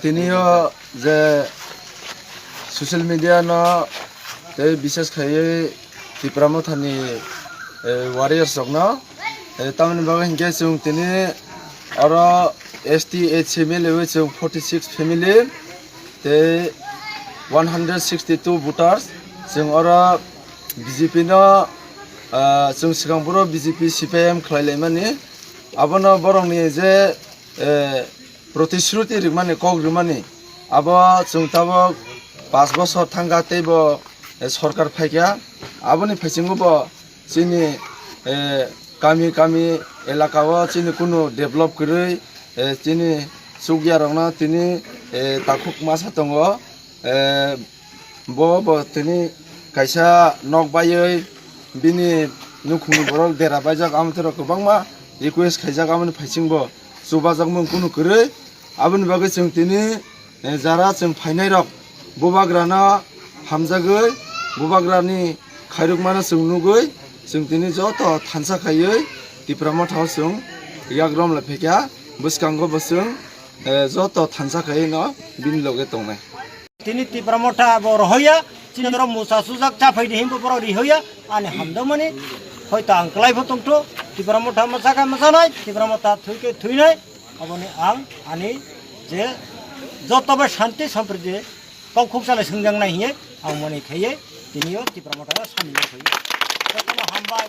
তিনিও যে social media ন বিশেষ খাই ত্রিপুরামথানি ওয়ারিয়ার্স রক ন তামনি বাগা হিংকে जों তিনি আর এসটি এইচ ফ্যামিলি जों 46 ফ্যামিলি তে 162 ভোটার্স जों আর বিজেপি ন जों सिगांबरो বিজেপি সিপিএম খাইলাইমানি আবনো বরংনি যে प्रतिश्रुति रिमाने कक रिमाने अब जों ताबो 5 बছर थांगातेबो सरकार फाइया आबोनि फाइसिंगबो जोंनि गामि गामि एलाकाव जोंनि कुनु डेभलप गरै जोंनि सुगिया रंना तिनि ताखुक मासा दङ बो तिनि कायसा नक बायै बिनि नुखुनि बरल देरा बायजाक आमथर गोबांमा रिक्वेस्ट खायजाक आमनि फाइसिंबो सुबाजाक मुं कुनु गरै आबोनि बागै जों दिनै जारा जों फाइनाय रक बबाग्राना हामजागै बबाग्रानि खायरुकमाना जों नुगै जों दिनै जत थानसाखायै टिप्रामथाव जों याग्रम लाफेका बसकांगो बसों जत थानसाखायै न बिनि लगे दंनाय दिनै टिप्रामथा बरहया चिनद्र मुसा सुजाक चाफैदि हिमबो बर रिहया आनि हामदमनि हयतो आंक्लायबो दंथ टिप्रामथा मसाका मसानाय टिप्रामथा थुइके थुइनाय अबनि आं आनि जे जतबा शान्ति सम्प्रीति पाउखुबसालाय सोंजांनाय हिये आं मनि खायै दिनैयो टिप्रामथा सामिल होयो हामबाय